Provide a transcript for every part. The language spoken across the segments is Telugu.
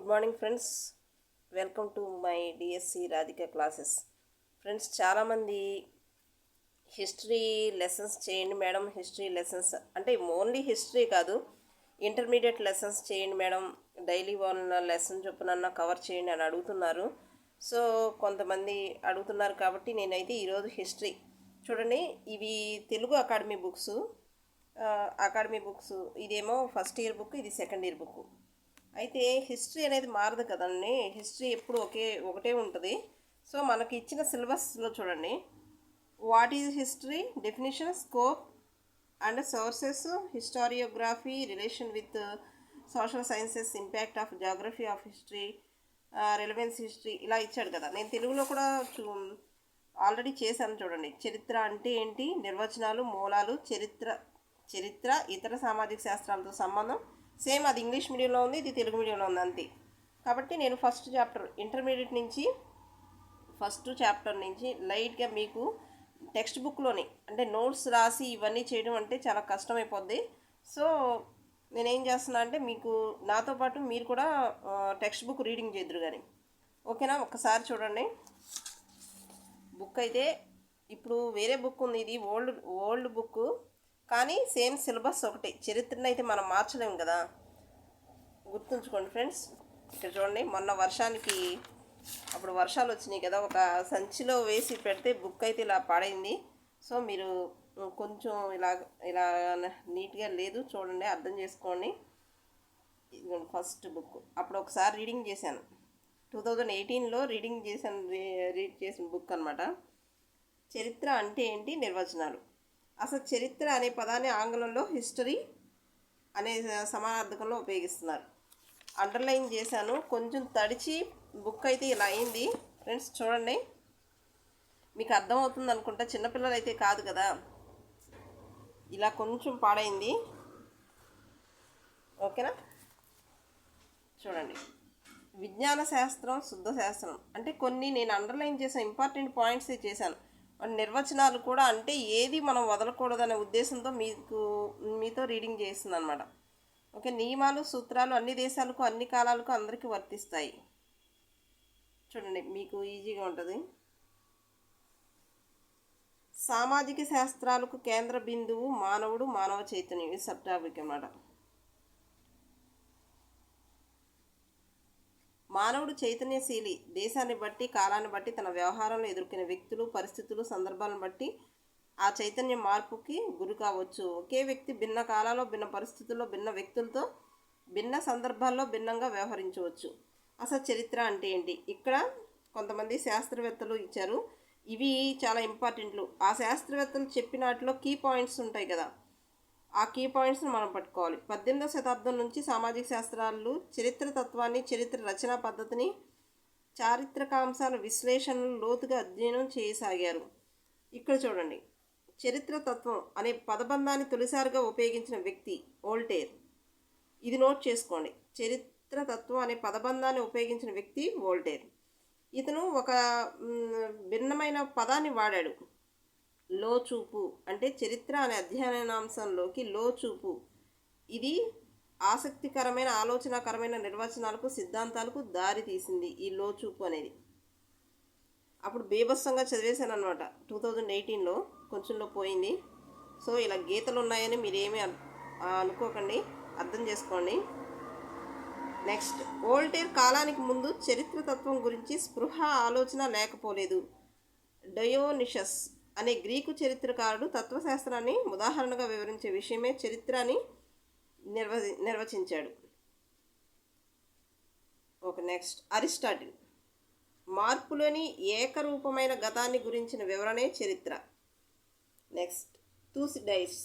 Good morning friends. Welcome to my DSC Radhika classes. Friends, చాలామంది హిస్టరీ లెసన్స్ చేయండి మేడం, హిస్టరీ లెసన్స్ అంటే ఓన్లీ హిస్టరీ కాదు, ఇంటర్మీడియట్ లెసన్స్ చేయండి మేడం, డైలీ వన్ లెసన్ చొప్పున కవర్ చేయండి అని అడుగుతున్నారు. సో కొంతమంది అడుగుతున్నారు కాబట్టి నేనైతే ఈరోజు హిస్టరీ చూడండి. ఇవి తెలుగు అకాడమీ బుక్స్ ఇదేమో ఫస్ట్ ఇయర్ బుక్, ఇది సెకండ్ ఇయర్ బుక్. అయితే హిస్టరీ అనేది మారదు కదండి, హిస్టరీ ఎప్పుడు ఒకటే ఉంటుంది. సో మనకి ఇచ్చిన సిలబస్లో చూడండి, what is history, definition, scope and sources, historiography, relation with social sciences, impact of geography of history, relevance history, ఇలా ఇచ్చాడు కదా. నేను తెలుగులో కూడా ఆల్రెడీ చేశాను చూడండి. చరిత్ర అంటే ఏంటి, నిర్వచనాలు, మూలాలు, చరిత్ర ఇతర సామాజిక శాస్త్రాలతో సంబంధం. సేమ్ అది ఇంగ్లీష్ మీడియంలో ఉంది, ఇది తెలుగు మీడియంలో ఉంది అంతే. కాబట్టి నేను ఫస్ట్ చాప్టర్ నుంచి లైట్గా మీకు టెక్స్ట్ బుక్లోని అంటే నోట్స్ రాసి ఇవన్నీ చేయడం అంటే చాలా కష్టమైపోద్ది. సో నేనేం చేస్తున్నా అంటే మీకు నాతో పాటు మీరు కూడా టెక్స్ట్ బుక్ రీడింగ్ చేద్దరు కానీ, ఓకేనా? ఒక్కసారి చూడండి. బుక్ అయితే ఇప్పుడు వేరే బుక్ ఉంది, ఇది ఓల్డ్ బుక్, కానీ సేమ్ సిలబస్ ఒకటి. చరిత్రను అయితే మనం మార్చలేము కదా, గుర్తుంచుకోండి ఫ్రెండ్స్. ఇక్కడ చూడండి, మొన్న అప్పుడు వర్షాలు వచ్చినాయి కదా, ఒక సంచిలో వేసి పెడితే బుక్ అయితే ఇలా పాడైంది. సో మీరు కొంచెం ఇలా నీట్గా లేదు, చూడండి, అర్థం చేసుకోండి. ఇదిగోండి ఫస్ట్ బుక్. అప్పుడు ఒకసారి రీడింగ్ చేశాను, 2018లో రీడ్ చేసిన బుక్ అనమాట. చరిత్ర అంటే ఏంటి, నిర్వచనాలు. అసలు చరిత్ర అనే పదాన్ని ఆంగ్లంలో హిస్టరీ అనే సమానార్థకంలో ఉపయోగిస్తున్నారు. అండర్లైన్ చేశాను, కొంచెం తడిచి బుక్ అయితే ఇలా అయింది ఫ్రెండ్స్. చూడండి, మీకు అర్థమవుతుంది అనుకుంటా, చిన్నపిల్లలు అయితే కాదు కదా. ఇలా కొంచెం పాడైంది, ఓకేనా? చూడండి, విజ్ఞాన శాస్త్రం, శుద్ధ శాస్త్రం అంటే కొన్ని నేను అండర్లైన్ చేసిన ఇంపార్టెంట్ పాయింట్స్ చేశాను. నిర్వచనాలు కూడా అంటే ఏది మనం వదలకూడదనే ఉద్దేశంతో మీతో రీడింగ్ చేస్తుంది అనమాట. ఓకే, నియమాలు, సూత్రాలు అన్ని దేశాలకు, అన్ని కాలాలకు, అందరికీ వర్తిస్తాయి. చూడండి, మీకు ఈజీగా ఉంటుంది. సామాజిక శాస్త్రాలకు కేంద్ర బిందువు మానవుడు, మానవ చైతన్యం, ఇది సబ్ టాపిక్ అన్నమాట. మానవుడు చైతన్యశీలి, దేశాన్ని బట్టి, కాలాన్ని బట్టి, తన వ్యవహారంలో ఎదుర్కొనే వ్యక్తులు, పరిస్థితులు, సందర్భాలను బట్టి ఆ చైతన్య మార్పుకి గురి కావచ్చు. ఒకే వ్యక్తి భిన్న కాలాల్లో, భిన్న పరిస్థితుల్లో, భిన్న వ్యక్తులతో, భిన్న సందర్భాల్లో భిన్నంగా వ్యవహరించవచ్చు. అసలు చరిత్ర అంటే ఏంటి? ఇక్కడ కొంతమంది శాస్త్రవేత్తలు ఇచ్చారు, ఇవి చాలా ఇంపార్టెంట్లు. ఆ శాస్త్రవేత్తలు చెప్పినట్లో కీ పాయింట్స్ ఉంటాయి కదా, ఆ కీ పాయింట్స్ని మనం పట్టుకోవాలి. 18వ శతాబ్దం నుంచి సామాజిక శాస్త్రాలు చరిత్ర తత్వాన్ని, చరిత్ర రచనా పద్ధతిని, చారిత్రకాంశాల విశ్లేషణలు లోతుగా అధ్యయనం చేయసాగారు. ఇక్కడ చూడండి, చరిత్ర తత్వం అనే పదబంధాన్ని తొలిసారిగా ఉపయోగించిన వ్యక్తి వోల్టేర్. ఇది నోట్ చేసుకోండి, చరిత్ర తత్వం అనే పదబంధాన్ని ఉపయోగించిన వ్యక్తి వోల్టేర్. ఇతను ఒక భిన్నమైన పదాన్ని వాడాడు, లోచూపు. అంటే చరిత్ర అనే అధ్యయనాంశంలోకి లోచూపు, ఇది ఆసక్తికరమైన, ఆలోచనాకరమైన నిర్వచనాలకు, సిద్ధాంతాలకు దారి తీసింది ఈ లోచూపు అనేది. అప్పుడు బీభత్సంగా చదివేశాను అనమాట 2018లో, కొంచెంలో పోయింది. సో ఇలా గీతలు ఉన్నాయని మీరేమీ అనుకోకండి, అర్థం చేసుకోండి. నెక్స్ట్, వోల్టేర్ కాలానికి ముందు చరిత్ర తత్వం గురించి స్పృహ, ఆలోచన లేకపోలేదు. డయోనిషస్ అనే గ్రీకు చరిత్రకారుడు తత్వశాస్త్రాన్ని ఉదాహరణగా వివరించే విషయమే చరిత్ర అని నిర్వచించాడు. ఓకే, నెక్స్ట్, అరిస్టాటిల్ మార్పులోని ఏకరూపమైన గతాన్ని గురించిన వివరణే చరిత్ర. నెక్స్ట్, థూసిడైడ్స్.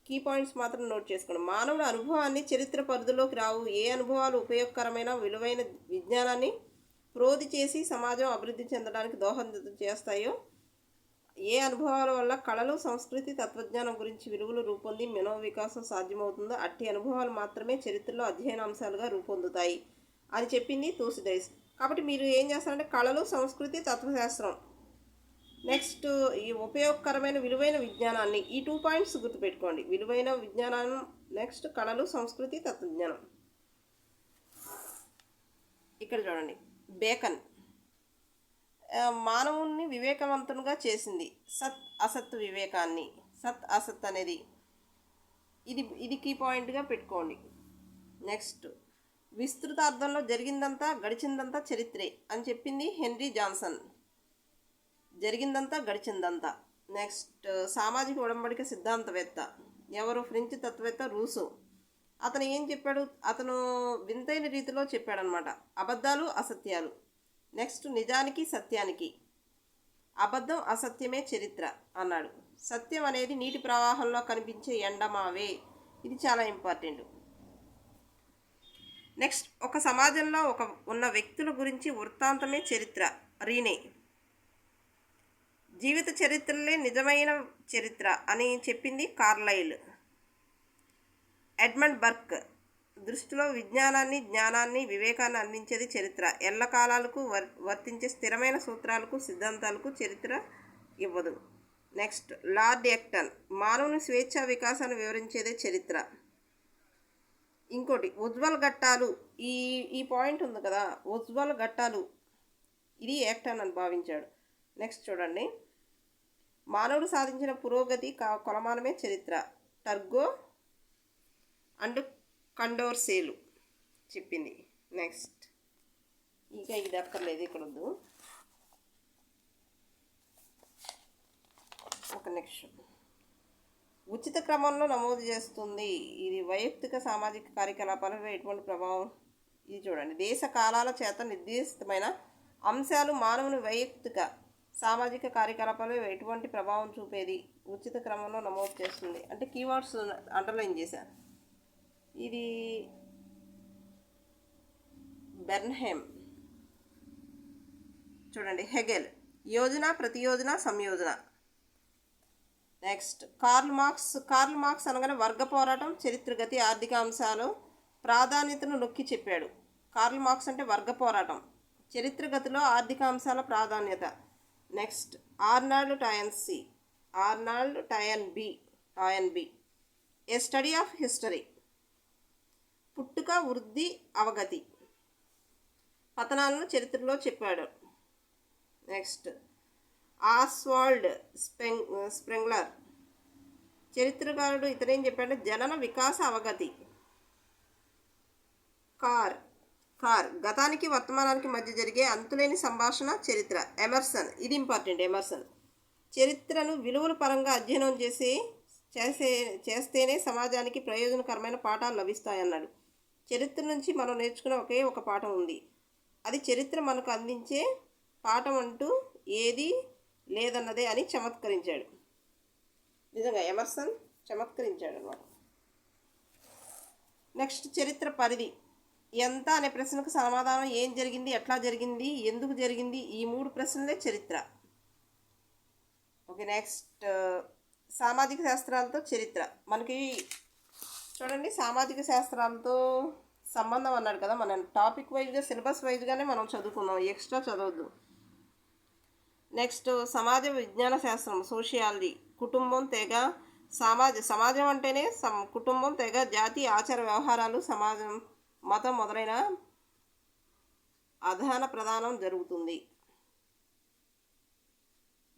కీ పాయింట్స్ మాత్రం నోట్ చేసుకోండి. మానవుడి అనుభవాన్ని చరిత్ర పరిధిలోకి రావు. ఏ అనుభవాలు ఉపయోగకరమైన, విలువైన విజ్ఞానాన్ని ప్రోధి చేసి సమాజం అభివృద్ధి చెందడానికి దోహదం చేస్తాయో, ఏ అనుభవాల వల్ల కళలు, సంస్కృతి, తత్వజ్ఞానం గురించి విలువలు రూపొంది మనోవికాసం సాధ్యమవుతుందో అట్టి అనుభవాలు మాత్రమే చరిత్రలో అధ్యయనాంశాలుగా రూపొందుతాయి అని చెప్పింది థూసిడైడ్స్. కాబట్టి మీరు ఏం చేస్తారంటే కళలు, సంస్కృతి, తత్వశాస్త్రం, నెక్స్ట్ ఈ ఉపయోగకరమైన, విలువైన విజ్ఞానాన్ని, ఈ 2 పాయింట్స్ గుర్తుపెట్టుకోండి. విలువైన విజ్ఞానం, నెక్స్ట్ కళలు, సంస్కృతి, తత్వజ్ఞానం. ఇక్కడ చూడండి, బేకన్ మానవుణ్ణి వివేకవంతునిగా చేసింది. సత్ అసత్ వివేకాన్ని, సత్ అసత్ అనేది ఇది కీ పాయింట్గా పెట్టుకోండి. నెక్స్ట్, విస్తృత అర్థంలో జరిగిందంతా గడిచిందంతా చరిత్రే అని చెప్పింది హెన్రీ జాన్సన్. జరిగిందంతా గడిచిందంతా. నెక్స్ట్, సామాజిక ఉడంబడిక సిద్ధాంతవేత్త ఎవరు? ఫ్రెంచ్ తత్వవేత్త రూసో. అతను ఏం చెప్పాడు? అతను వింతైన రీతిలో చెప్పాడనమాట, అబద్ధాలు అసత్యాలు. నెక్స్ట్, నిజానికి సత్యానికి, అబద్ధం అసత్యమే చరిత్ర అన్నాడు. సత్యం అనేది నీటి ప్రవాహంలో కనిపించే ఎండమావే. ఇది చాలా ఇంపార్టెంట్. నెక్స్ట్, ఒక సమాజంలో ఉన్న వ్యక్తుల గురించి వృత్తాంతమే చరిత్ర. రీనే. జీవిత చరిత్రలే నిజమైన చరిత్ర అని చెప్పింది కార్లైల్. ఎడ్మండ్ బర్క్ దృష్టిలో విజ్ఞానాన్ని, జ్ఞానాన్ని, వివేకాన్ని అందించేది చరిత్ర. ఎల్లకాలాలకు వర్తించే స్థిరమైన సూత్రాలకు, సిద్ధాంతాలకు చరిత్ర ఇవ్వదు. నెక్స్ట్, లార్డ్ యాక్టన్ మానవుని స్వేచ్ఛా వికాసాన్ని వివరించేదే చరిత్ర. ఇంకోటి, ఉజ్వల్ ఘట్టాలు. ఈ పాయింట్ ఉంది కదా, ఉజ్వల్ ఘట్టాలు, ఇది యాక్టన్ అని భావించాడు. నెక్స్ట్ చూడండి, మానవుడు సాధించిన పురోగతి కొలమానమే చరిత్ర. టర్గో అండ్ కండోర్సేలు చెప్పింది. నెక్స్ట్, ఇంకా ఇది అక్కర్లేదు, ఇక్కడ వద్దు. ఒక నిమిషం. ఉచిత క్రమంలో నమోదు చేస్తుంది. ఇది వైయక్తిక సామాజిక కార్యకలాపాలపై ఎటువంటి ప్రభావం? ఇది చూడండి, దేశ కాలాల చేత నిర్దేశితమైన అంశాలు మానవుని వైయక్తిక సామాజిక కార్యకలాపాలపై ఎటువంటి ప్రభావం చూపేది? ఉచిత క్రమంలో నమోదు చేస్తుంది. అంటే కీవర్డ్స్ అండర్లైన్ చేశాను. ఇది బెర్న్హెమ్. చూడండి, హెగెల్ యోజన, ప్రతియోజన, సంయోజన. నెక్స్ట్, కార్ల్ మార్క్స్ అనగానే వర్గ పోరాటం, చరిత్ర, గతి, ఆర్థిక అంశాలు ప్రాధాన్యతను నొక్కి చెప్పాడు. కార్ల్ మార్క్స్ అంటే వర్గ పోరాటం, చరిత్ర గతిలో ఆర్థిక అంశాల ప్రాధాన్యత. Next, Arnold Toynbee a study of history. పుట్టుక, వృద్ధి, అవగతి, పతనాలను చరిత్రలో చెప్పాడు. నెక్స్ట్, ఆస్వాల్డ్ స్ప్రెంగ్లర్ చరిత్రకారుడు. ఇతనేం చెప్పాడు? జనన, వికాస, అవగతి. కార్ గతానికి వర్తమానానికి మధ్య జరిగే అంతులేని సంభాషణ చరిత్ర. ఎమర్సన్, ఇది ఇంపార్టెంట్. ఎమర్సన్ చరిత్రను విలువల పరంగా అధ్యయనం చేస్తేనే సమాజానికి ప్రయోజనకరమైన పాఠాలు లభిస్తాయన్నాడు. చరిత్ర నుంచి మనం నేర్చుకునే ఒకే ఒక పాఠం ఉంది. అది చరిత్ర మనకు అందించే పాఠం అంటూ ఏది లేదన్నదే అని చమత్కరించాడు. నిజంగా ఎమర్సన్ చమత్కరించాడు అన్నమాట. నెక్స్ట్, చరిత్ర పరిధి ఎంత అనే ప్రశ్నకు సమాధానం ఏం జరిగింది, ఎట్లా జరిగింది, ఎందుకు జరిగింది, ఈ 3 ప్రశ్నలే చరిత్ర. ఓకే. నెక్స్ట్, సామాజిక శాస్త్రాలతో చరిత్ర. మనకి చూడండి, సామాజిక శాస్త్రాలతో సంబంధం అన్నాడు కదా, మనం టాపిక్ వైజ్గా, సిలబస్ వైజ్గానే మనం చదువుకున్నాం, ఎక్స్ట్రా చదవద్దు. నెక్స్ట్, సమాజ విజ్ఞాన శాస్త్రం, సోషియాలజీ. కుటుంబం, తెగ, సమాజం అంటేనే కుటుంబం, తెగ, జాతి, ఆచార వ్యవహారాలు, సమాజం, మతం మొదలైన అధాన ప్రదానం జరుగుతుంది.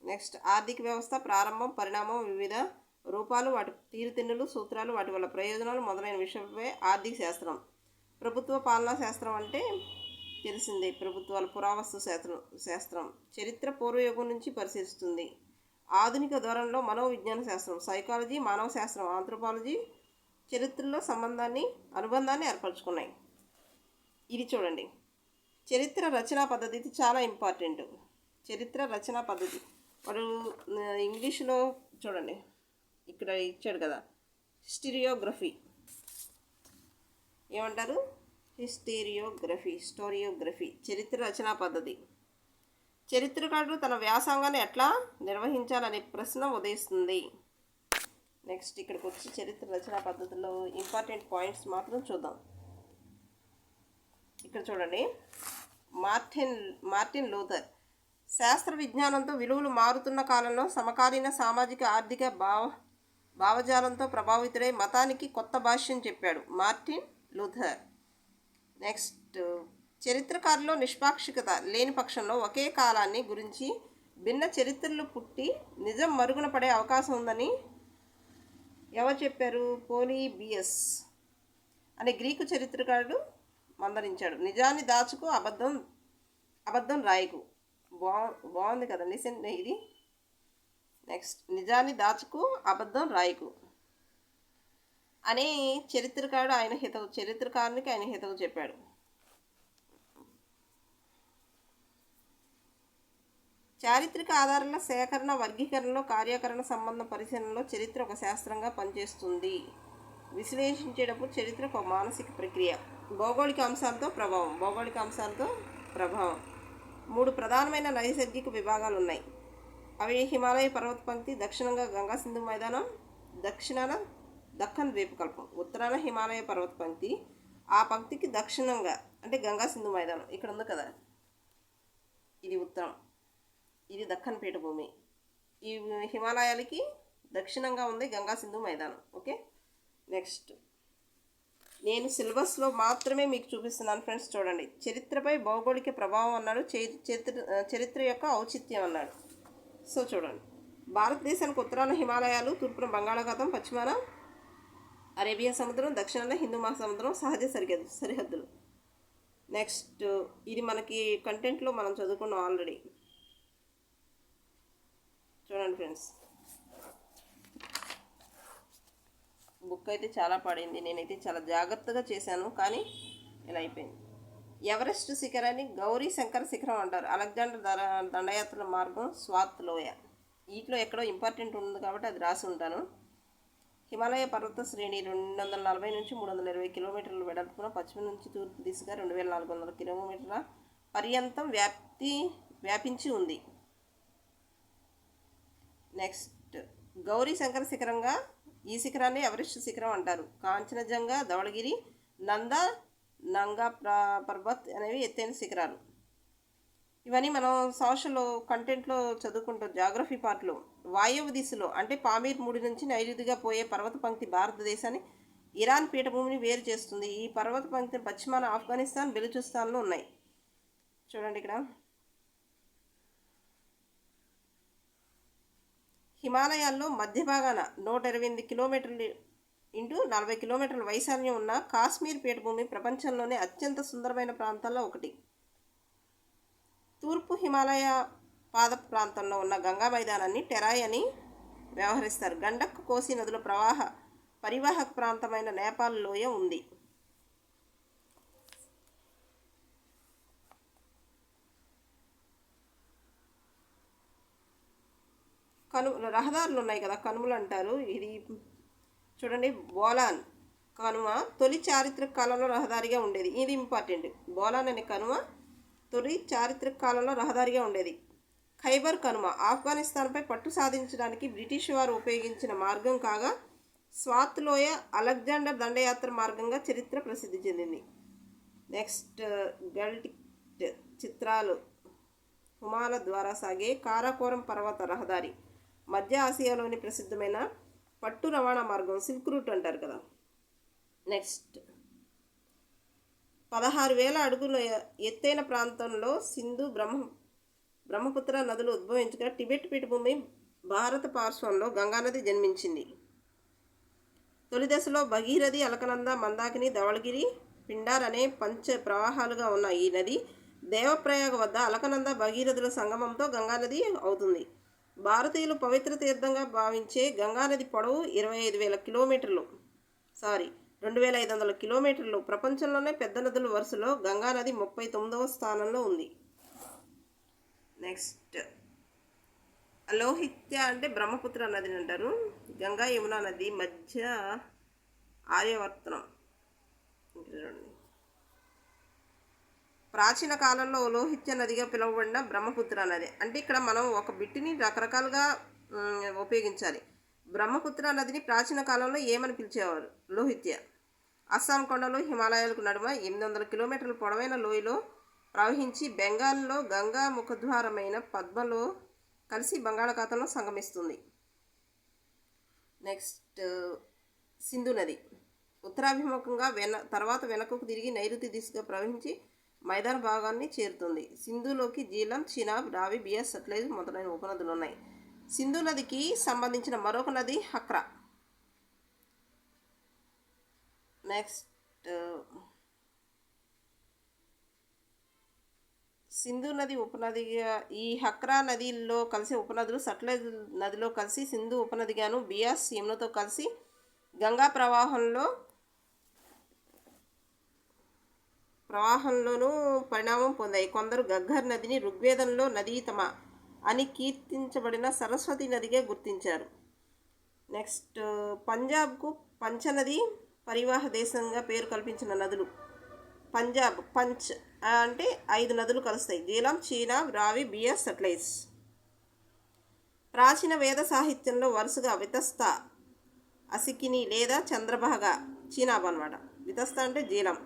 నెక్స్ట్, ఆర్థిక వ్యవస్థ, ప్రారంభం, పరిణామం, వివిధ రూపాలు, వాటి తీరుతెన్నులు, సూత్రాలు, వాటి వల్ల ప్రయోజనాలు మొదలైన విషయంపై ఆర్థిక శాస్త్రం. ప్రభుత్వ పాలనా శాస్త్రం అంటే తెలిసిందే, ప్రభుత్వాల పురావస్తు శాస్త్రం. చరిత్ర పూర్వయుగం నుంచి పరిశీలిస్తుంది. ఆధునిక ధోరణిలో మనోవిజ్ఞాన శాస్త్రం, సైకాలజీ, మానవ శాస్త్రం, ఆంథ్రోపాలజీ చరిత్రలో అనుబంధాన్ని ఏర్పరచుకున్నాయి. ఇది చూడండి, చరిత్ర రచనా పద్ధతి. ఇది చాలా ఇంపార్టెంట్. చరిత్ర రచనా పద్ధతి. వాడు ఇంగ్లీష్లో చూడండి, ఇక్కడ ఇచ్చాడు కదా, హిస్టోరియోగ్రఫీ ఏమంటారు? హిస్టోరియోగ్రఫీ చరిత్ర రచనా పద్ధతి. చరిత్రకారుడు తన వ్యాసంగాన్ని ఎట్లా నిర్వహించాలనే ప్రశ్న ఉదయిస్తుంది. నెక్స్ట్, ఇక్కడికి వచ్చి చరిత్ర రచనా పద్ధతిలో ఇంపార్టెంట్ పాయింట్స్ మాత్రం చూద్దాం. ఇక్కడ చూడండి, మార్టిన్ లూథర్ శాస్త్ర విజ్ఞానంతో విలువలు మారుతున్న కాలంలో సమకాలీన సామాజిక, ఆర్థిక భావజాలంతో ప్రభావితుడై మతానికి కొత్త భాష్యం చెప్పాడు. Martin Luther. నెక్స్ట్, చరిత్రకారులో నిష్పాక్షికత లేని పక్షంలో ఒకే కాలాన్ని గురించి భిన్న చరిత్రలు పుట్టి నిజం మరుగున పడే అవకాశం ఉందని ఎవరు చెప్పారు? పోలీబియస్ అనే గ్రీకు చరిత్రకారుడు మందలించాడు. నిజాన్ని దాచుకు అబద్ధం రాయకు. బాగుంది కదండి ఇది. నెక్స్ట్, నిజాన్ని దాచుకు అబద్ధం రాయకు అని చరిత్రకారునికి ఆయన హితవు చెప్పాడు. చారిత్రక ఆధారాల సేకరణ, వర్గీకరణలో, కార్యాకరణ సంబంధ పరిశీలనలో చరిత్ర ఒక శాస్త్రంగా పనిచేస్తుంది. విశ్లేషించేటప్పుడు చరిత్ర ఒక మానసిక ప్రక్రియ. భౌగోళిక అంశాలతో ప్రభావం. 3 ప్రధానమైన నైసర్గిక విభాగాలు ఉన్నాయి. అవి హిమాలయ పర్వత పంక్తి, దక్షిణంగా గంగా సింధు మైదానం, దక్షిణాన దక్కన్ ద్వీపకల్పం, ఉత్తరాన హిమాలయ పర్వత పంక్తి, ఆ పంక్తికి దక్షిణంగా అంటే గంగా సింధు మైదానం ఇక్కడ ఉంది కదా, ఇది ఉత్తరం, ఇది దక్కన్ పీఠభూమి. ఈ హిమాలయాలకి దక్షిణంగా ఉంది గంగా సింధు మైదానం. ఓకే, నెక్స్ట్ నేను సిలబస్లో మాత్రమే మీకు చూపిస్తున్నాను ఫ్రెండ్స్. చూడండి, చరిత్రపై భౌగోళిక ప్రభావం అన్నాడు, చరిత్ర యొక్క ఔచిత్యం అన్నాడు. సో చూడండి, భారతదేశానికి ఉత్తరాన హిమాలయాలు, తూర్పున బంగాళాఖాతం, పశ్చిమాన అరేబియా సముద్రం, దక్షిణాన హిందూ మహాసముద్రం సహజ సరిహద్దులు. నెక్స్ట్, ఇది మనకి కంటెంట్లో మనం చదువుకున్నాం ఆల్రెడీ. చూడండి ఫ్రెండ్స్, బుక్ అయితే చాలా పడింది, నేనైతే చాలా జాగ్రత్తగా చేశాను, కానీ ఇలా అయిపోయింది. ఎవరెస్ట్ శిఖరాన్ని గౌరీ శంకర్ శిఖరం అంటారు. అలెగ్జాండర్ దండయాత్రల మార్గం స్వాత్ లోయ. వీటిలో ఎక్కడో ఇంపార్టెంట్ ఉంది కాబట్టి అది రాసి ఉంటాను. హిమాలయ పర్వత శ్రేణి 240 నుంచి 320 కిలోమీటర్ల వెడల్పున పశ్చిమ నుంచి తూర్పు దిశగా 2400 కిలోమీటర్ల పర్యంతం వ్యాపించి ఉంది. నెక్స్ట్, గౌరీ శంకర్ శిఖరంగా ఈ శిఖరాన్ని ఎవరెస్ట్ శిఖరం అంటారు. కాంచనజంగా, ధవళగిరి, నంగా పర్వత్ అనేవి ఎత్తైన శిఖరాలు. ఇవన్నీ మనం సోషల్ కంటెంట్లో చదువుకుంటాం. జాగ్రఫీ పార్ట్లో వాయువ్య దిశలో అంటే పామీర్ ముడి నుంచి నైరుతిగా పోయే పర్వత పంక్తి భారతదేశాన్ని ఇరాన్ పీఠభూమిని వేరు చేస్తుంది. ఈ పర్వత పంక్తి పశ్చిమాన ఆఫ్ఘనిస్తాన్, బెలూచిస్తాన్లో ఉన్నాయి. చూడండి, ఇక్కడ హిమాలయాల్లో మధ్య భాగాన 128 కిలోమీటర్లు ఇంటూ 40 కిలోమీటర్ల వైశాల్యం ఉన్న కాశ్మీర్ పీఠభూమి ప్రపంచంలోనే అత్యంత సుందరమైన ప్రాంతాల్లో ఒకటి. తూర్పు హిమాలయ పాద ప్రాంతంలో ఉన్న గంగా మైదానాన్ని టెరాయ్ అని వ్యవహరిస్తారు. గండక్, కోసి నదుల పరివాహక ప్రాంతమైన నేపాల్ లోయ ఉంది. రహదారులు ఉన్నాయి కదా, కనుమలు అంటారు. ఇది చూడండి, బోలాన్ కనుమ తొలి చారిత్రక కాలంలో రహదారిగా ఉండేది. ఇది ఇంపార్టెంట్. బోలాన్ అనే కనుమ తొలి చారిత్రక కాలంలో రహదారిగా ఉండేది. ఖైబర్ కనుమ ఆఫ్ఘనిస్తాన్పై పట్టు సాధించడానికి బ్రిటిష్ వారు ఉపయోగించిన మార్గం కాగా, స్వాత్ లోయ అలెగ్జాండర్ దండయాత్ర మార్గంగా చరిత్ర ప్రసిద్ధి చెందింది. నెక్స్ట్, గల్టిక్ చిత్రాలు హిమాల ద్వారా సాగే కారాకోరం పర్వత రహదారి మధ్య ఆసియాలోని ప్రసిద్ధమైన పట్టు రవాణా మార్గం, సిల్క్ రూట్ అంటారు కదా. నెక్స్ట్, 16,000 అడుగుల ఎత్తైన ప్రాంతంలో సింధు బ్రహ్మపుత్ర నదులు ఉద్భవించగా టిబెట్ పీఠభూమి భారత పార్శ్వంలో గంగానది జన్మించింది. తొలి దశలో భగీరథి, అలకనంద, మందాకిని, ధవళగిరి, పిండార్ అనే పంచ ప్రవాహాలుగా ఉన్న ఈ నది దేవప్రయాగ వద్ద అలకనంద, భగీరథుల సంగమంతో గంగానది అవుతుంది. భారతీయులు పవిత్ర తీర్థంగా భావించే గంగానది పొడవు 25,000 కిలోమీటర్లు 2,500 కిలోమీటర్లు. ప్రపంచంలోనే పెద్ద నదుల వరుసలో గంగానది 39వ స్థానంలో ఉంది. నెక్స్ట్, లోహిత్య అంటే బ్రహ్మపుత్ర నదిని అంటారు. గంగా యమునా నది మధ్య ఆర్యవర్తనం. ప్రాచీన కాలంలో లోహిత్య నదిగా పిలువబడిన బ్రహ్మపుత్ర నది. అంటే ఇక్కడ మనం ఒక బిట్టిని రకరకాలుగా ఉపయోగించాలి. బ్రహ్మపుత్ర నదిని ప్రాచీన కాలంలో ఏమని పిలిచేవారు? లోహిత్య. అస్సాం కొండలు, హిమాలయాలకు నడుమ 800 కిలోమీటర్ల పొడవైన లోయలో ప్రవహించి బెంగాల్లో గంగా ముఖద్వారమైన పద్మలో కలిసి బంగాళాఖాతంలో సంగమిస్తుంది. నెక్స్ట్, సింధు నది ఉత్తరాభిముఖంగా తర్వాత వెనకకు తిరిగి నైరుతి దిశగా ప్రవహించి మైదాన భాగాన్ని చేరుతుంది. సింధులోకి జీలం, చినాబ్, రావి, బియాస్, సట్లెజ్ మొదలైన ఉపనదులు ఉన్నాయి. సింధు నదికి సంబంధించిన మరొక నది హక్రా. నెక్స్ట్ సింధు నది ఉపనదిగా ఈ హక్రా నదిలో కలిసే ఉపనదులు సట్లెజ్ నదిలో కలిసి సింధు ఉపనదిగాను, బియాస్ యమునతో కలిసి గంగా ప్రవాహంలోనూ పరిణామం పొందాయి. కొందరు గగ్గర్ నదిని ఋగ్వేదంలో నదీతమ అని కీర్తించబడిన సరస్వతి నదిగా గుర్తించారు. నెక్స్ట్ పంజాబ్కు పంచనది పరివాహ దేశంగా పేరు కల్పించిన నదులు. పంజాబ్ పంచ్ అంటే 5 నదులు కలుస్తాయి. జీలం, చీనాబ్, రావి, బియాస్, సట్లెజ్. ప్రాచీన వేద సాహిత్యంలో వరుసగా వితస్త, అసికిని లేదా చంద్రభాగ చీనాబ్ అనమాట. వితస్త అంటే జీలం,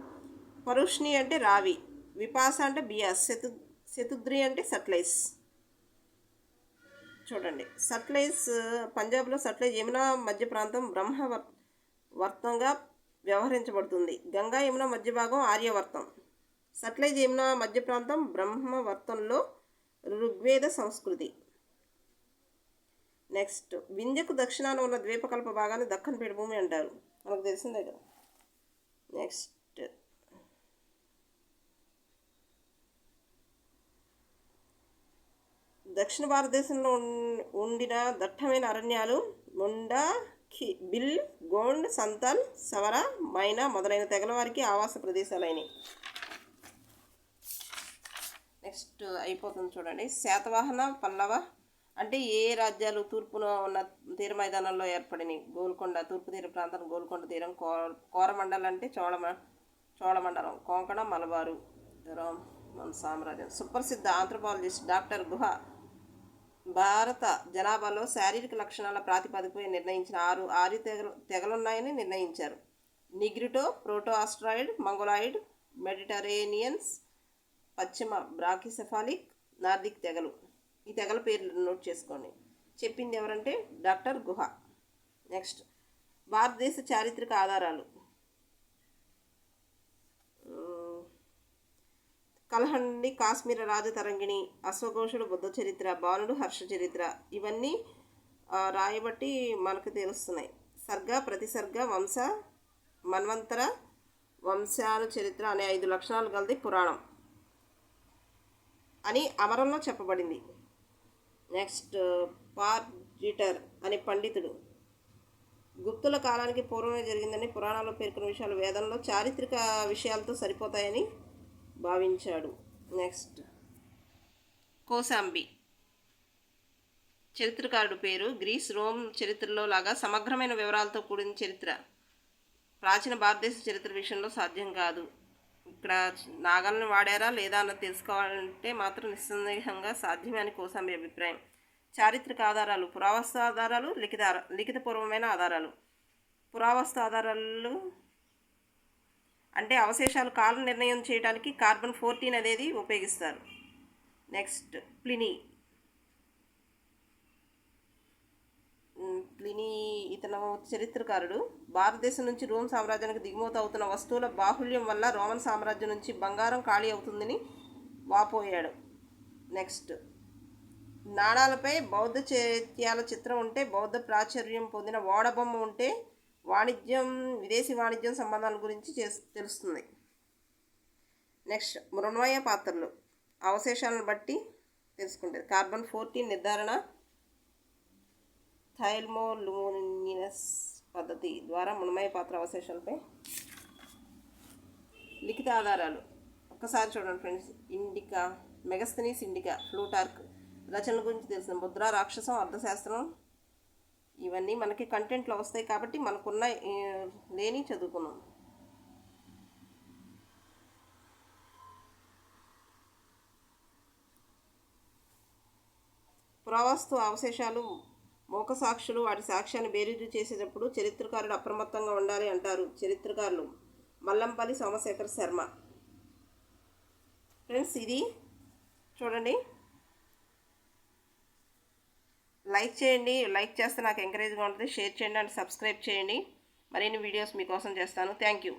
పరుష్ణి అంటే రావి, విపాస అంటే బియాస్, శతుద్రి అంటే సట్లెజ్. చూడండి, సట్లెజ్ పంజాబ్లో సట్లెజ్ యమునా మధ్య ప్రాంతం బ్రహ్మవర్తంగా వ్యవహరించబడుతుంది. గంగా యమున మధ్య భాగం ఆర్యవర్తం. సట్లెజ్ యమున మధ్య ప్రాంతం బ్రహ్మవర్తంలో ఋగ్వేద సంస్కృతి. నెక్స్ట్ వింధ్యకు దక్షిణాన ఉన్న ద్వీపకల్ప భాగాన్ని దక్కన్ పీఠభూమి అంటారు, మనకు తెలిసిందే కదా. నెక్స్ట్ దక్షిణ భారతదేశంలో ఉండిన దట్టమైన అరణ్యాలు ముండా, బిల్, గోండ్, సంతాల్, సవర, మైనా మొదలైన తెగల వారికి ఆవాస ప్రదేశాలైనవి. నెక్స్ట్ అయిపోతుంది చూడండి. శాతవాహన, పల్లవ అంటే ఏ రాజ్యాలు తూర్పున ఉన్న తీర మైదానంలో ఏర్పడినాయి. గోల్కొండ తూర్పు తీర ప్రాంతం, గోల్కొండ తీరం. కోరమండలం అంటే చోళమండలం. కోంకణ, మలబారు మన సామ్రాజ్యం. సుప్రసిద్ధ ఆంథ్రోపాలజిస్ట్ డాక్టర్ గుహ భారత జనాభాలో శారీరక లక్షణాల ప్రాతిపదికపై నిర్ణయించిన 6 ఆర్య తెగలున్నాయని నిర్ణయించారు. నిగ్రిటో, ప్రోటో ఆస్ట్రాయిడ్, మంగోలాయిడ్, మెడిటరేనియన్స్, పశ్చిమ బ్రాకిసెఫాలిక్, నార్దిక్ తెగలు. ఈ తెగల పేర్లు నోట్ చేసుకోండి. చెప్పింది ఎవరంటే డాక్టర్ గుహ. నెక్స్ట్ భారతదేశ చారిత్రక ఆధారాలు. కలహండి, కాశ్మీర రాజతరంగిణి, అశ్వఘోషుడు బుద్ధ చరిత్ర, బాణుడు హర్ష చరిత్ర ఇవన్నీ రాయబట్టి మనకు తెలుస్తున్నాయి. సర్గ, ప్రతిసర్గ, వంశ, మన్వంతర, వంశాల చరిత్ర అనే 5 లక్షణాలు గలది పురాణం అని అమరంలో చెప్పబడింది. నెక్స్ట్ పార్జిటర్ అనే పండితుడు గుప్తుల కాలానికి పూర్వమే జరిగిందని పురాణాల్లో పేర్కొన్న విషయాలు వేదంలో చారిత్రక విషయాలతో సరిపోతాయని భావించాడు. నెక్స్ట్ కోశాంబి చరిత్రకారుడు పేరు. గ్రీస్, రోమ్ చరిత్రలో లాగా సమగ్రమైన వివరాలతో కూడిన చరిత్ర ప్రాచీన భారతదేశ చరిత్ర విషయంలో సాధ్యం కాదు. ఇక్కడ నాగల్ని వాడారా లేదా అన్నది తెలుసుకోవాలంటే మాత్రం నిస్సందేహంగా సాధ్యమే అని కోశాంబి అభిప్రాయం. చారిత్రక ఆధారాలు. పురావస్తు ఆధారాలు, లిఖితపూర్వమైన ఆధారాలు. పురావస్తు ఆధారాలు అంటే అవశేషాలు కాలం నిర్ణయం చేయడానికి కార్బన్-14 అనేది ఉపయోగిస్తారు. నెక్స్ట్ ప్లినీ ఇతను చరిత్రకారుడు. భారతదేశం నుంచి రోమ్ సామ్రాజ్యానికి దిగుమతి అవుతున్న వస్తువుల బాహుళ్యం వల్ల రోమన్ సామ్రాజ్యం నుంచి బంగారం ఖాళీ అవుతుందని వాపోయాడు. నెక్స్ట్ నాణాలపై బౌద్ధ చైత్యాల చిత్రం ఉంటే, బౌద్ధ ప్రాచుర్యం పొందిన ఓడబొమ్మ ఉంటే విదేశీ వాణిజ్యం సంబంధాల గురించి తెలుస్తుంది. నెక్స్ట్ మృణ్మయ పాత్రలు అవశేషాలను బట్టి తెలుసుకుంటుంది. కార్బన్-14 నిర్ధారణ థైల్మోలుమినస్ పద్ధతి ద్వారా మృణ్మయ పాత్ర అవశేషాలపై లిఖిత ఆధారాలు. ఒక్కసారి చూడండి friends. Indica, Megasthenes indica, Plutarch రచనల గురించి తెలిసిన ముద్ర, రాక్షసం, అర్థశాస్త్రం ఇవన్నీ మనకి కంటెంట్లో వస్తాయి కాబట్టి మనకున్న లేని చదువుకున్నాం. పురావస్తు అవశేషాలు మోక సాక్షులు వాటి సాక్ష్యాన్ని బేరీజు చేసేటప్పుడు చరిత్రకారుడు అప్రమత్తంగా ఉండాలి అంటారు చరిత్రకారులు. మల్లంపల్లి సోమశేఖర్ శర్మ. ఫ్రెండ్స్ ఇది చూడండి, లైక్ చేయండి. లైక్ చేస్తే నాకు ఎంకరేజ్గా ఉంటుంది. షేర్ చేయండి అండ్ సబ్స్క్రైబ్ చేయండి. మరిన్ని వీడియోస్ మీకోసం చేస్తాను. Thank you.